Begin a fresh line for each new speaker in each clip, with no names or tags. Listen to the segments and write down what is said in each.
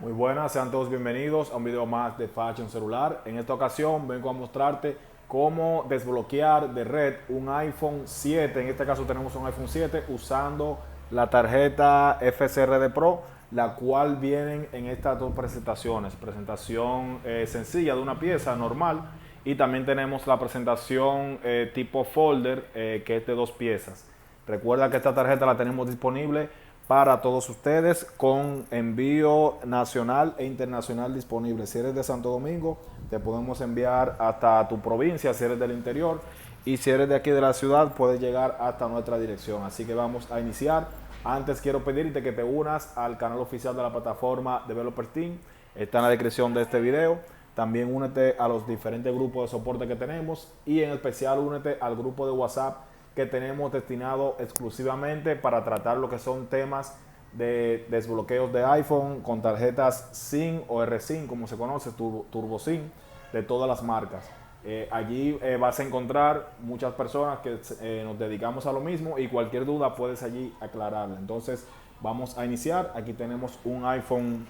Muy buenas, sean todos bienvenidos a un video más de Fashion Celular. En esta ocasión vengo a mostrarte cómo desbloquear de red un iPhone 7. En este caso tenemos un iPhone 7 usando la tarjeta FCRD Pro, la cual vienen en estas dos presentaciones. Presentación sencilla de una pieza normal y también tenemos la presentación tipo folder que es de dos piezas. Recuerda que esta tarjeta la tenemos disponible para todos ustedes con envío nacional e internacional disponible. Si eres de Santo Domingo, te podemos enviar hasta tu provincia, si eres del interior, y si eres de aquí de la ciudad, puedes llegar hasta nuestra dirección. Así que vamos a iniciar. Antes quiero pedirte que te unas al canal oficial de la plataforma Developer Team. Está en la descripción de este video. También únete a los diferentes grupos de soporte que tenemos y en especial únete al grupo de WhatsApp que tenemos destinado exclusivamente para tratar lo que son temas de desbloqueos de iPhone con tarjetas SIM o RSIM, como se conoce, Turbo SIM, de todas las marcas. Allí vas a encontrar muchas personas que nos dedicamos a lo mismo y cualquier duda puedes allí aclararla. Entonces vamos a iniciar. Aquí tenemos un iPhone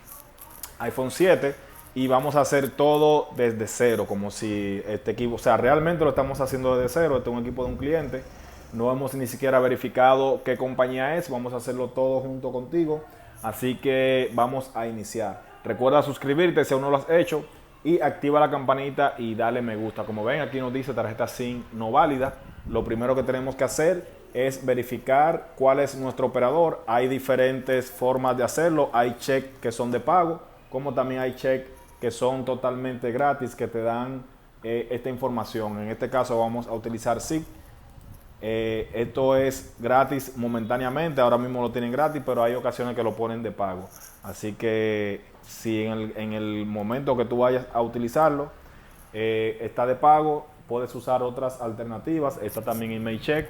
7 y vamos a hacer todo desde cero, como si este equipo, o sea, realmente lo estamos haciendo desde cero. Este es un equipo de un cliente. No hemos ni siquiera verificado qué compañía es. Vamos a hacerlo todo junto contigo. Así que vamos a iniciar. Recuerda suscribirte si aún no lo has hecho. Y activa la campanita y dale me gusta. Como ven, aquí nos dice tarjeta SIM no válida. Lo primero que tenemos que hacer es verificar cuál es nuestro operador. Hay diferentes formas de hacerlo. Hay check que son de pago, como también hay check que son totalmente gratis, que te dan esta información. En este caso vamos a utilizar SIG. Esto es gratis momentáneamente, ahora mismo lo tienen gratis, pero hay ocasiones que lo ponen de pago. Así que si en el momento que tú vayas a utilizarlo está de pago, puedes usar otras alternativas. Está también Email Check.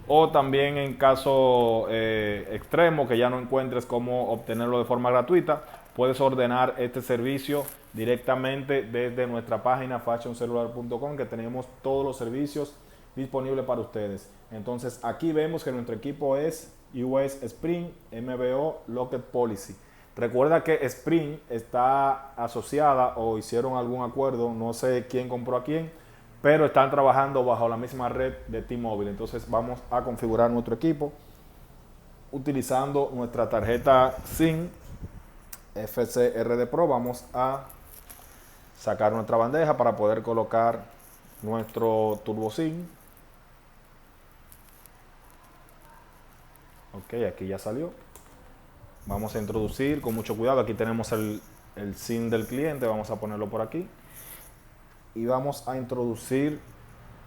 O también en caso extremo que ya no encuentres cómo obtenerlo de forma gratuita, puedes ordenar este servicio directamente desde nuestra página fashioncelular.com, que tenemos todos los servicios disponible para ustedes. Entonces aquí vemos que nuestro equipo es US Spring MBO Locked Policy. Recuerda que Spring está asociada o hicieron algún acuerdo, no sé quién compró a quién, pero están trabajando bajo la misma red de T-Mobile. Entonces vamos a configurar nuestro equipo utilizando nuestra tarjeta SIM FCRD Pro. Vamos a sacar nuestra bandeja para poder colocar nuestro Turbo SIM. Ok, aquí ya salió. Vamos a introducir con mucho cuidado. Aquí tenemos el SIM del cliente. Vamos a ponerlo por aquí. Y vamos a introducir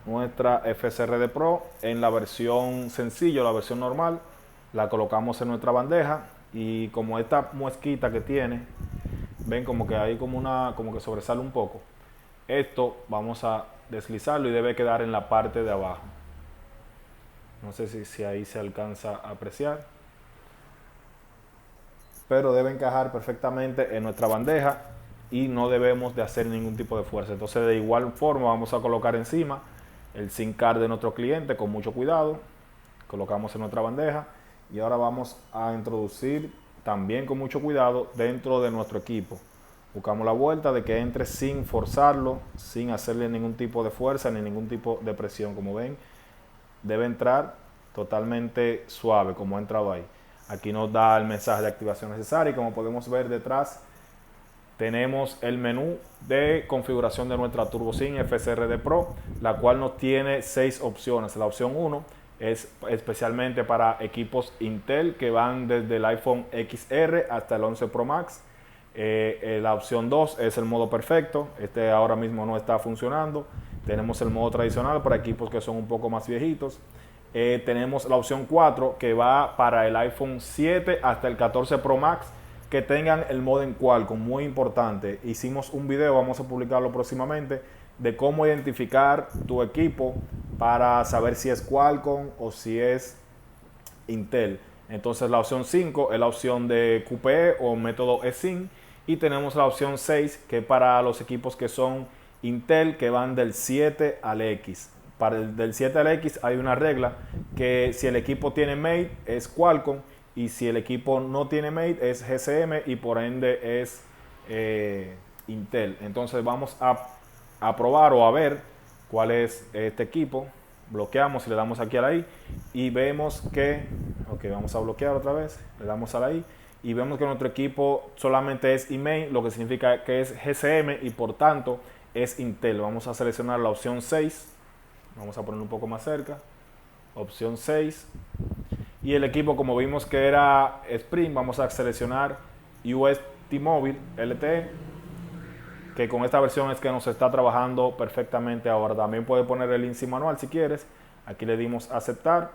nuestra FCRD Pro en la versión sencillo, la versión normal. La colocamos en nuestra bandeja. Y como esta muesquita que tiene, ven como que hay como que sobresale un poco. Esto vamos a deslizarlo y debe quedar en la parte de abajo. No sé si ahí se alcanza a apreciar, pero debe encajar perfectamente en nuestra bandeja y no debemos de hacer ningún tipo de fuerza. Entonces de igual forma vamos a colocar encima el SIM card de nuestro cliente con mucho cuidado. Colocamos en nuestra bandeja y ahora vamos a introducir también con mucho cuidado dentro de nuestro equipo. Buscamos la vuelta de que entre sin forzarlo, sin hacerle ningún tipo de fuerza ni ningún tipo de presión. Como ven, debe entrar totalmente suave como ha entrado ahí. Aquí nos da el mensaje de activación necesaria y como podemos ver detrás tenemos el menú de configuración de nuestra Turbo SIM FCRD Pro, la cual nos tiene 6 opciones. La opción 1 es especialmente para equipos Intel que van desde el iPhone XR hasta el 11 Pro Max. La opción 2 es el modo perfecto. Este ahora mismo no está funcionando. Tenemos el modo tradicional para equipos que son un poco más viejitos. Tenemos la opción 4 que va para el iPhone 7 hasta el 14 Pro Max que tengan el modem Qualcomm, muy importante. Hicimos un video, vamos a publicarlo próximamente, de cómo identificar tu equipo para saber si es Qualcomm o si es Intel. Entonces la opción 5 es la opción de QPE o método eSIM y tenemos la opción 6 que es para los equipos que son Intel que van del 7 al X. Para el del 7 al X hay una regla que si el equipo tiene Mate es Qualcomm y si el equipo no tiene Mate es GSM y por ende es Intel. Entonces vamos a probar o a ver cuál es este equipo. Bloqueamos y le damos aquí a la I y vemos que, ok, vamos a bloquear otra vez, le damos a la I y vemos que nuestro equipo solamente es eMain, lo que significa que es GSM y por tanto es Intel. Vamos a seleccionar la opción 6, vamos a ponerlo un poco más cerca, opción 6, y el equipo, como vimos que era Sprint, vamos a seleccionar US T-Mobile LTE, que con esta versión es que nos está trabajando perfectamente ahora. También puede poner el INSI manual si quieres. Aquí le dimos aceptar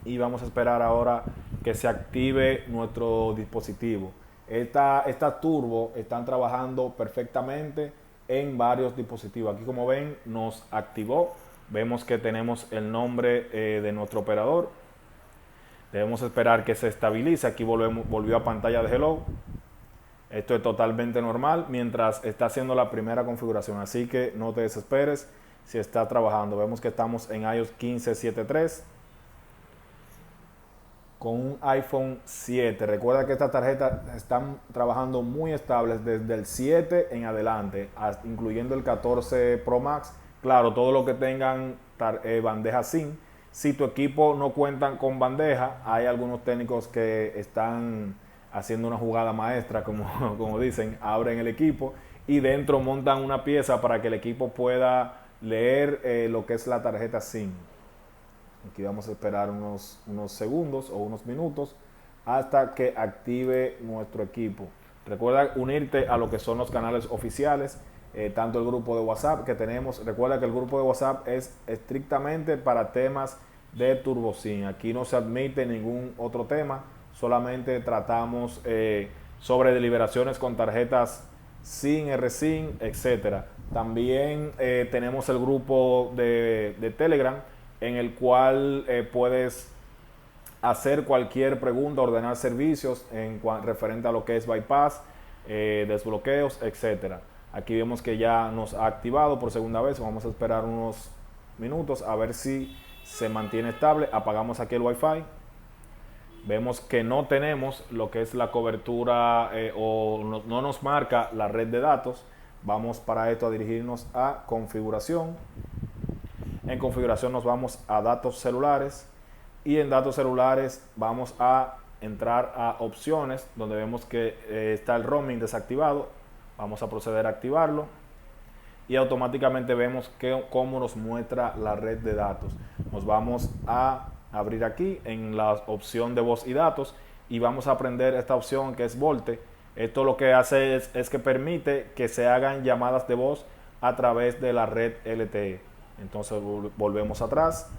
y vamos a esperar ahora que se active nuestro dispositivo. Esta turbo están trabajando perfectamente en varios dispositivos. Aquí, como ven, nos activó. Vemos que tenemos el nombre de nuestro operador. Debemos esperar que se estabilice. Aquí volvió a pantalla de hello. Esto es totalmente normal mientras está haciendo la primera configuración, así que no te desesperes si está trabajando. Vemos que estamos en iOS 15.7.3 con un iPhone 7. Recuerda que estas tarjetas están trabajando muy estables desde el 7 en adelante, incluyendo el 14 Pro Max. Claro, todo lo que tengan bandeja SIM. Si tu equipo no cuentan con bandeja, hay algunos técnicos que están haciendo una jugada maestra, como dicen, abren el equipo y dentro montan una pieza para que el equipo pueda leer lo que es la tarjeta SIM. Aquí vamos a esperar unos segundos o unos minutos hasta que active nuestro equipo. Recuerda unirte a lo que son los canales oficiales, tanto el grupo de WhatsApp que tenemos. Recuerda que el grupo de WhatsApp es estrictamente para temas de TurboSIM. Aquí no se admite ningún otro tema. Solamente tratamos sobre deliberaciones con tarjetas SIM, RSIM, etc. También tenemos el grupo de Telegram en el cual puedes hacer cualquier pregunta, ordenar servicios referente a lo que es bypass, desbloqueos, etc. Aquí vemos que ya nos ha activado por segunda vez. Vamos a esperar unos minutos a ver si se mantiene estable. Apagamos aquí el Wi-Fi. Vemos que no tenemos lo que es la cobertura o no nos marca la red de datos. Vamos para esto a dirigirnos a configuración. En configuración nos vamos a datos celulares y en datos celulares vamos a entrar a opciones donde vemos que está el roaming desactivado. Vamos a proceder a activarlo y automáticamente vemos cómo nos muestra la red de datos. Nos vamos a abrir aquí en la opción de voz y datos y vamos a aprender esta opción que es Volte. Esto lo que hace es que permite que se hagan llamadas de voz a través de la red LTE. Entonces volvemos atrás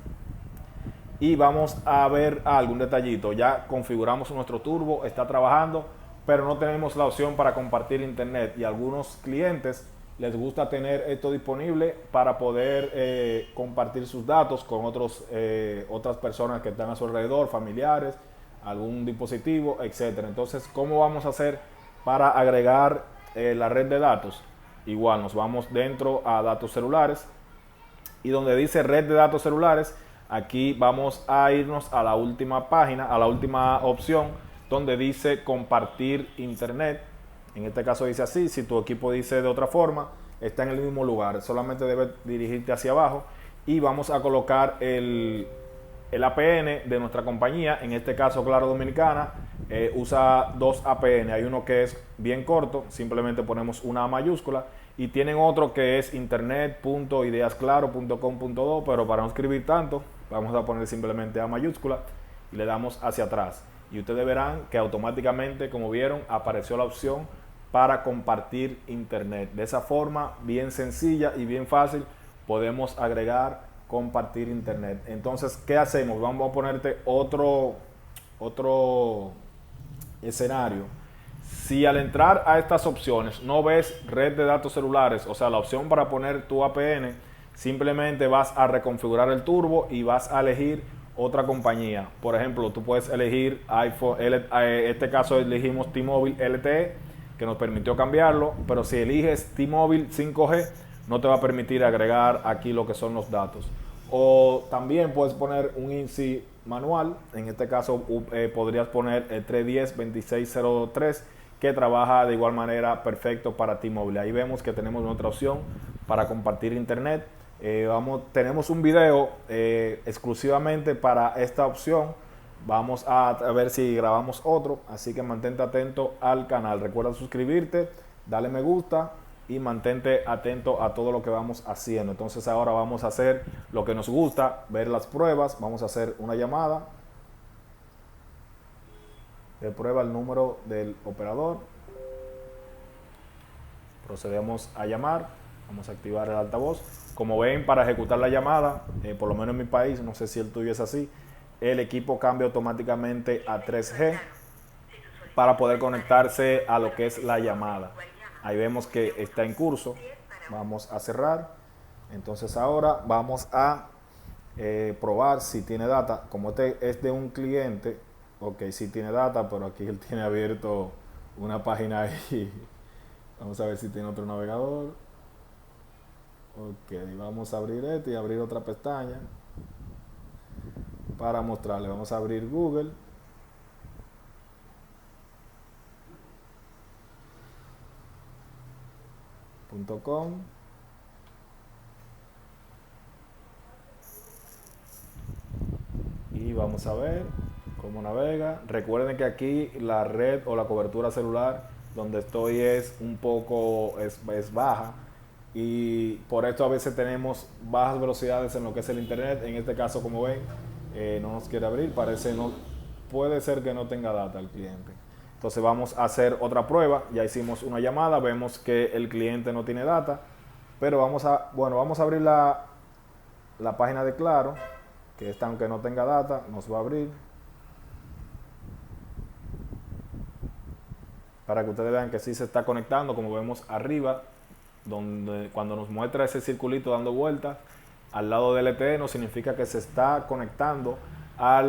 y vamos a ver algún detallito. Ya configuramos nuestro turbo, está trabajando, pero no tenemos la opción para compartir internet y a algunos clientes les gusta tener esto disponible para poder compartir sus datos con otras personas que están a su alrededor, familiares, algún dispositivo, etc. Entonces, ¿cómo vamos a hacer para agregar la red de datos? Igual nos vamos dentro a datos celulares y donde dice red de datos celulares, aquí vamos a irnos a la última página, a la última opción donde dice compartir internet. En este caso dice así. Si tu equipo dice de otra forma, está en el mismo lugar. Solamente debes dirigirte hacia abajo y vamos a colocar el APN de nuestra compañía. En este caso, Claro Dominicana usa dos APN. Hay uno que es bien corto, simplemente ponemos una A mayúscula, y tienen otro que es internet.ideasclaro.com.do, pero para no escribir tanto, vamos a poner simplemente A mayúscula y le damos hacia atrás. Y ustedes verán que automáticamente, como vieron, apareció la opción para compartir internet. De esa forma, bien sencilla y bien fácil, podemos agregar compartir internet. Entonces, ¿qué hacemos? Vamos a ponerte otro escenario. Si al entrar a estas opciones no ves red de datos celulares, o sea, la opción para poner tu APN, simplemente vas a reconfigurar el turbo y vas a elegir otra compañía. Por ejemplo, tú puedes elegir iPhone, en este caso elegimos T-Mobile LTE, que nos permitió cambiarlo, pero si eliges T-Mobile 5G, no te va a permitir agregar aquí lo que son los datos. O también puedes poner un INSI manual. En este caso podrías poner el 310-2603, que trabaja de igual manera perfecto para T-Mobile. Ahí vemos que tenemos otra opción para compartir internet. Tenemos un video exclusivamente para esta opción. Vamos a ver si grabamos otro, así que mantente atento al canal. Recuerda suscribirte, dale me gusta y mantente atento a todo lo que vamos haciendo. Entonces ahora vamos a hacer lo que nos gusta, ver las pruebas. Vamos a hacer una llamada de prueba al número del operador. Procedemos a llamar. Vamos a activar el altavoz. Como ven, para ejecutar la llamada, por lo menos en mi país, no sé si el tuyo es así, el equipo cambia automáticamente a 3G para poder conectarse a lo que es la llamada. Ahí vemos que está en curso. Vamos a cerrar. Entonces ahora vamos a probar si tiene data. Como este es de un cliente, ok, sí tiene data, pero aquí él tiene abierto una página ahí. Vamos a ver si tiene otro navegador. Ok, vamos a abrir este y abrir otra pestaña para mostrarle. Vamos a abrir google.com y vamos a ver cómo navega. Recuerden que aquí la red o la cobertura celular donde estoy es un poco es baja, y por esto a veces tenemos bajas velocidades en lo que es el internet. En este caso, como ven, no nos quiere abrir, puede ser que no tenga data el cliente. Entonces vamos a hacer otra prueba. Ya hicimos una llamada, vemos que el cliente no tiene data, pero vamos a abrir la página de Claro, que esta, aunque no tenga data, nos va a abrir para que ustedes vean que sí se está conectando. Como vemos arriba, donde cuando nos muestra ese circulito dando vueltas al lado del LTE, nos significa que se está conectando a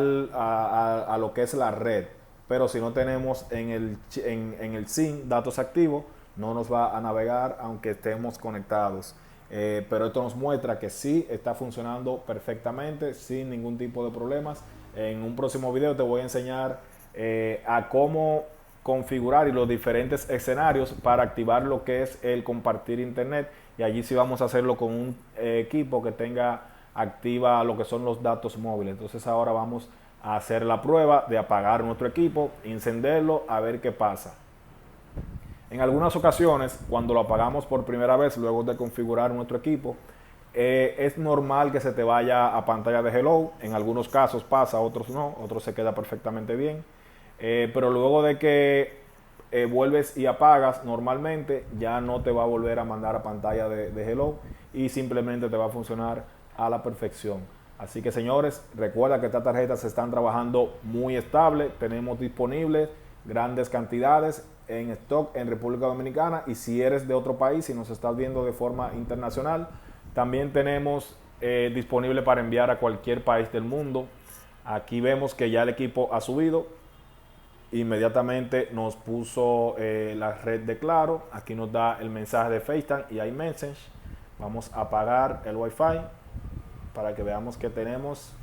lo que es la red. Pero si no tenemos en el SIM datos activos, no nos va a navegar aunque estemos conectados. Pero esto nos muestra que sí está funcionando perfectamente, sin ningún tipo de problemas. En un próximo video te voy a enseñar a cómo configurar y los diferentes escenarios para activar lo que es el compartir internet, y allí sí vamos a hacerlo con un equipo que tenga activa lo que son los datos móviles. Entonces ahora vamos a hacer la prueba de apagar nuestro equipo, encenderlo, a ver qué pasa. En algunas ocasiones, cuando lo apagamos por primera vez luego de configurar nuestro equipo, es normal que se te vaya a pantalla de hello. En algunos casos pasa, otros no, otros se queda perfectamente bien. Pero luego de que vuelves y apagas, normalmente ya no te va a volver a mandar a pantalla de hello y simplemente te va a funcionar a la perfección. Así que, señores, recuerda que estas tarjetas se están trabajando muy estable. Tenemos disponibles grandes cantidades en stock en República Dominicana, y si eres de otro país y nos estás viendo de forma internacional, también tenemos disponible para enviar a cualquier país del mundo. Aquí vemos que ya el equipo ha subido. Inmediatamente nos puso la red de Claro. Aquí nos da el mensaje de FaceTime y iMessage. Vamos a apagar el Wi-Fi para que veamos que tenemos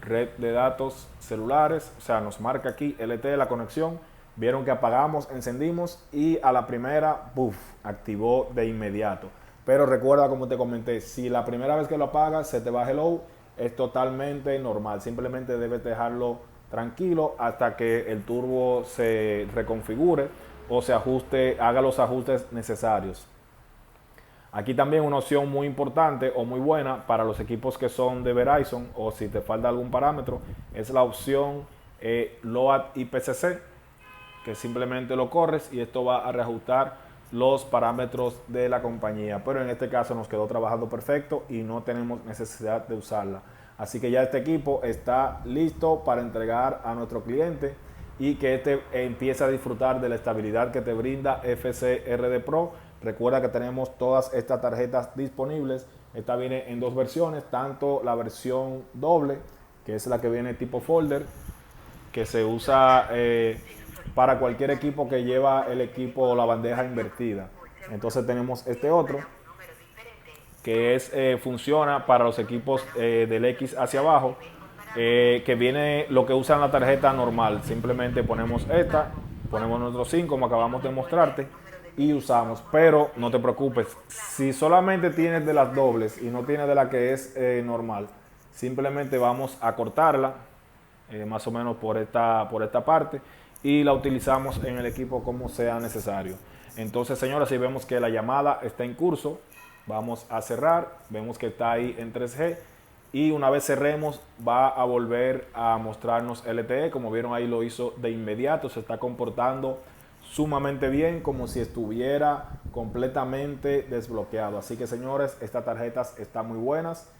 red de datos celulares. O sea, nos marca aquí LTE la conexión. Vieron que apagamos, encendimos y a la primera, ¡puf!, activó de inmediato. Pero recuerda, como te comenté, si la primera vez que lo apagas se te va hello, es totalmente normal. Simplemente debes dejarlo tranquilo hasta que el turbo se reconfigure o se ajuste, haga los ajustes necesarios. Aquí también una opción muy importante o muy buena para los equipos que son de Verizon, o si te falta algún parámetro, es la opción Load IPCC, que simplemente lo corres y esto va a reajustar los parámetros de la compañía. Pero en este caso nos quedó trabajando perfecto y no tenemos necesidad de usarla. Así que ya este equipo está listo para entregar a nuestro cliente y que este empiece a disfrutar de la estabilidad que te brinda FCRD Pro. Recuerda que tenemos todas estas tarjetas disponibles. Esta viene en dos versiones, tanto la versión doble, que es la que viene tipo folder, que se usa para cualquier equipo que lleva el equipo o la bandeja invertida. Entonces tenemos este otro, que funciona para los equipos del X hacia abajo, que viene lo que usan la tarjeta normal. Simplemente ponemos esta, ponemos nuestro SIM como acabamos de mostrarte y usamos. Pero no te preocupes, si solamente tienes de las dobles y no tienes de la que es normal, simplemente vamos a cortarla más o menos por esta parte y la utilizamos en el equipo como sea necesario. Entonces, señores, si vemos que la llamada está en curso, vamos a cerrar, vemos que está ahí en 3G y una vez cerremos va a volver a mostrarnos LTE. Como vieron ahí, lo hizo de inmediato, se está comportando sumamente bien, como si estuviera completamente desbloqueado. Así que, señores, estas tarjetas están muy buenas.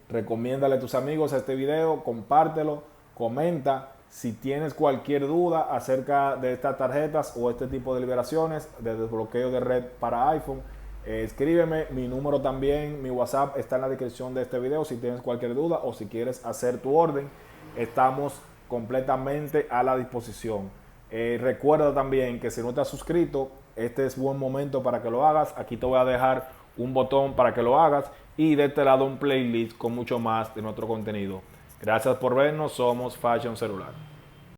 Recomiéndale a tus amigos este video, compártelo, comenta. Si tienes cualquier duda acerca de estas tarjetas o este tipo de liberaciones de desbloqueo de red para iPhone, escríbeme. Mi número también, mi WhatsApp está en la descripción de este video. Si tienes cualquier duda o si quieres hacer tu orden, estamos completamente a la disposición. Recuerda también que si no te has suscrito, este es buen momento para que lo hagas. Aquí te voy a dejar un botón para que lo hagas y de este lado un playlist con mucho más de nuestro contenido. Gracias por vernos, somos Fashion Celular.